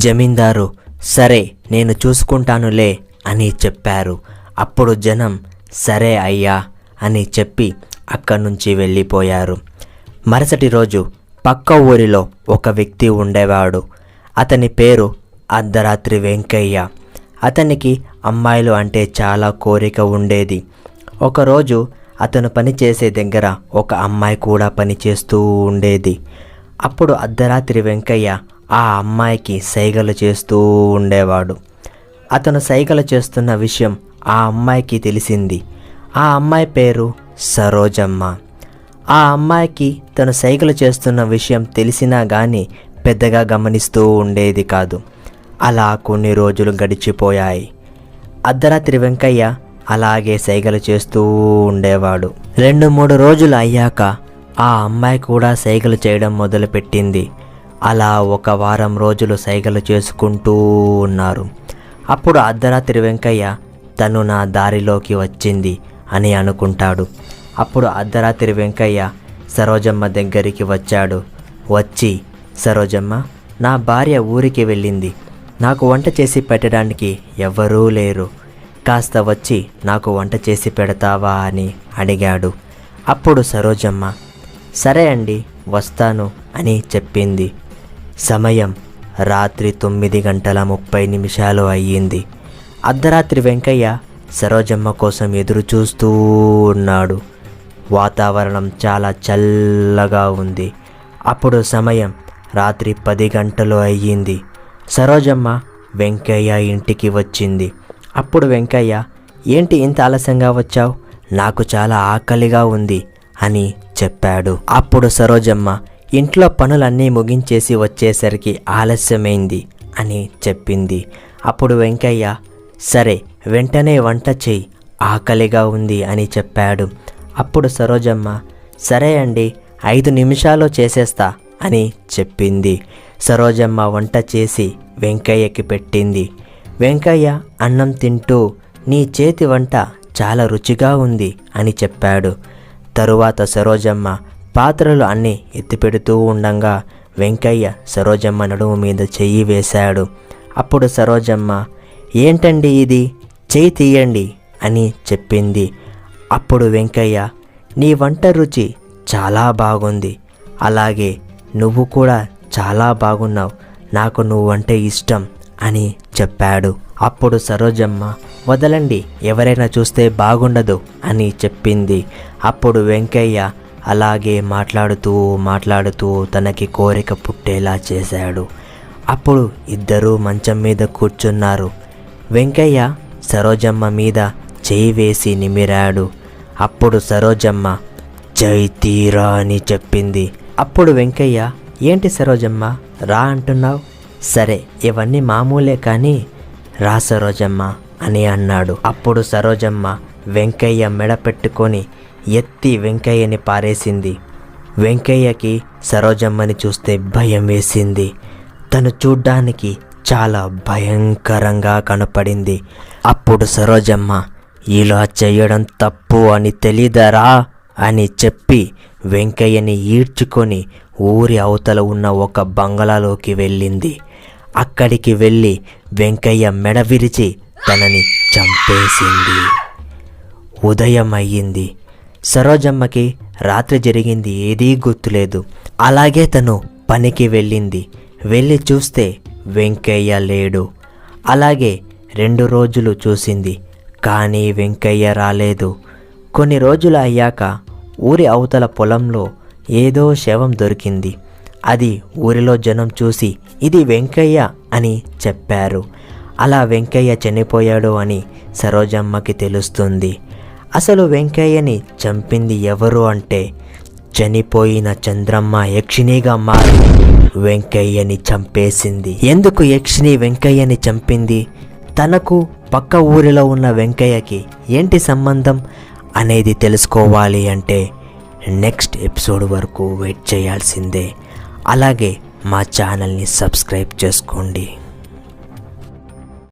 జమీందారు సరే నేను చూసుకుంటానులే అని చెప్పారు. అప్పుడు జనం సరే అయ్యా అని చెప్పి అక్కడి నుంచి వెళ్ళిపోయారు. మరుసటి రోజు పక్క ఊరిలో ఒక వ్యక్తి ఉండేవాడు. అతని పేరు అర్ధరాత్రి వెంకయ్య. అతనికి అమ్మాయిలు అంటే చాలా కోరిక ఉండేది. ఒకరోజు అతను పనిచేసే దగ్గర ఒక అమ్మాయి కూడా పనిచేస్తూ ఉండేది. అప్పుడు అర్ధరాత్రి వెంకయ్య ఆ అమ్మాయికి సైగలు చేస్తూ ఉండేవాడు. అతను సైగలు చేస్తున్న విషయం ఆ అమ్మాయికి తెలిసింది. ఆ అమ్మాయి పేరు సరోజమ్మ. ఆ అమ్మాయికి తను సైగలు చేస్తున్న విషయం తెలిసినా కానీ పెద్దగా గమనిస్తూ ఉండేది కాదు. అలా కొన్ని రోజులు గడిచిపోయాయి. అర్ధరాత్రి వెంకయ్య అలాగే సైగలు చేస్తూ ఉండేవాడు. 2-3 రోజులు అయ్యాక ఆ అమ్మాయి కూడా సైగలు చేయడం మొదలుపెట్టింది. అలా 1 వారం రోజులు సైగలు చేసుకుంటూ ఉన్నారు. అప్పుడు అర్ధరాత్రి వెంకయ్య తను నా దారిలోకి వచ్చింది అని అనుకుంటాడు. అప్పుడు అర్ధరాత్రి వెంకయ్య సరోజమ్మ దగ్గరికి వచ్చాడు. వచ్చి, సరోజమ్మ, నా భార్య ఊరికి వెళ్ళింది. నాకు వంట చేసి పెట్టడానికి ఎవ్వరూ లేరు. కాస్త వచ్చి నాకు వంట చేసి పెడతావా అని అడిగాడు. అప్పుడు సరోజమ్మ సరే అండి వస్తాను అని చెప్పింది. సమయం రాత్రి 9:30 అయ్యింది. అర్ధరాత్రి వెంకయ్య సరోజమ్మ కోసం ఎదురు చూస్తూ ఉన్నాడు. వాతావరణం చాలా చల్లగా ఉంది. అప్పుడు సమయం రాత్రి 10 గంటలు అయ్యింది. సరోజమ్మ వెంకయ్య ఇంటికి వచ్చింది. అప్పుడు వెంకయ్య, ఏంటి ఇంత ఆలస్యంగా వచ్చావు? నాకు చాలా ఆకలిగా ఉంది అని చెప్పాడు. అప్పుడు సరోజమ్మ ఇంట్లో పనులన్నీ ముగించేసి వచ్చేసరికి ఆలస్యమైంది అని చెప్పింది. అప్పుడు వెంకయ్య సరే వెంటనే వంట చెయ్యి, ఆకలిగా ఉంది అని చెప్పాడు. అప్పుడు సరోజమ్మ సరే అండి 5 నిమిషాల్లో చేసేస్తా అని చెప్పింది. సరోజమ్మ వంట చేసి వెంకయ్యకి పెట్టింది. వెంకయ్య అన్నం తింటూ నీ చేతి వంట చాలా రుచిగా ఉంది అని చెప్పాడు. తరువాత సరోజమ్మ పాత్రలు అన్నీ ఎత్తిపెడుతూ ఉండంగా వెంకయ్య సరోజమ్మ నడుము మీద చెయ్యి వేశాడు. అప్పుడు సరోజమ్మ ఏంటండి ఇది, చెయ్యి తీయండి అని చెప్పింది. అప్పుడు వెంకయ్య నీ వంట రుచి చాలా బాగుంది, అలాగే నువ్వు కూడా చాలా బాగున్నావు, నాకు నువ్వంటే ఇష్టం అని చెప్పాడు. అప్పుడు సరోజమ్మ వదలండి, ఎవరైనా చూస్తే బాగుండదు అని చెప్పింది. అప్పుడు వెంకయ్య అలాగే మాట్లాడుతూ తనకి కోరిక పుట్టేలా చేశాడు. అప్పుడు ఇద్దరూ మంచం మీద కూర్చున్నారు. వెంకయ్య సరోజమ్మ మీద చేయి వేసి నిమిరాడు. అప్పుడు సరోజమ్మ జై తీరా అని చెప్పింది. అప్పుడు వెంకయ్య ఏంటి సరోజమ్మ రా అంటున్నావు? సరే ఇవన్నీ మామూలే కానీ రా సరోజమ్మ అని అన్నాడు. అప్పుడు సరోజమ్మ వెంకయ్య మెడ పెట్టుకొని ఎత్తి వెంకయ్యని పారేసింది. వెంకయ్యకి సరోజమ్మని చూస్తే భయం వేసింది. తను చూడ్డానికి చాలా భయంకరంగా కనపడింది. అప్పుడు సరోజమ్మ ఇలా చేయడం తప్పు అని తెలీదరా అని చెప్పి వెంకయ్యని ఈడ్చుకొని ఊరి అవతల ఉన్న ఒక బంగళాలోకి వెళ్ళింది. అక్కడికి వెళ్ళి వెంకయ్య మెడ విరిచి తనని చంపేసింది. ఉదయం అయ్యింది. సరోజమ్మకి రాత్రి జరిగింది ఏదీ గుర్తులేదు. అలాగే తను పనికి వెళ్ళింది. వెళ్ళి చూస్తే వెంకయ్య లేడు. అలాగే 2 రోజులు చూసింది, కానీ వెంకయ్య రాలేదు. కొన్ని రోజులు అయ్యాక ఊరి అవతల పొలంలో ఏదో శవం దొరికింది. అది ఊరిలో జనం చూసి ఇది వెంకయ్య అని చెప్పారు. అలా వెంకయ్య చనిపోయాడు అని సరోజమ్మకి తెలుస్తుంది. అసలు వెంకయ్యని చంపింది ఎవరు అంటే చనిపోయిన చంద్రమ్మ యక్షిణిగా మారి వెంకయ్యని చంపేసింది. ఎందుకు యక్షిణి వెంకయ్యని చంపింది? తనకు పక్క ఊరిలో ఉన్న వెంకయ్యకి ఏంటి సంబంధం అనేది తెలుసుకోవాలి అంటే నెక్స్ట్ ఎపిసోడ్ వరకు వెయిట్ చేయాల్సిందే. అలాగే మా ఛానల్ని సబ్స్క్రైబ్ చేసుకోండి.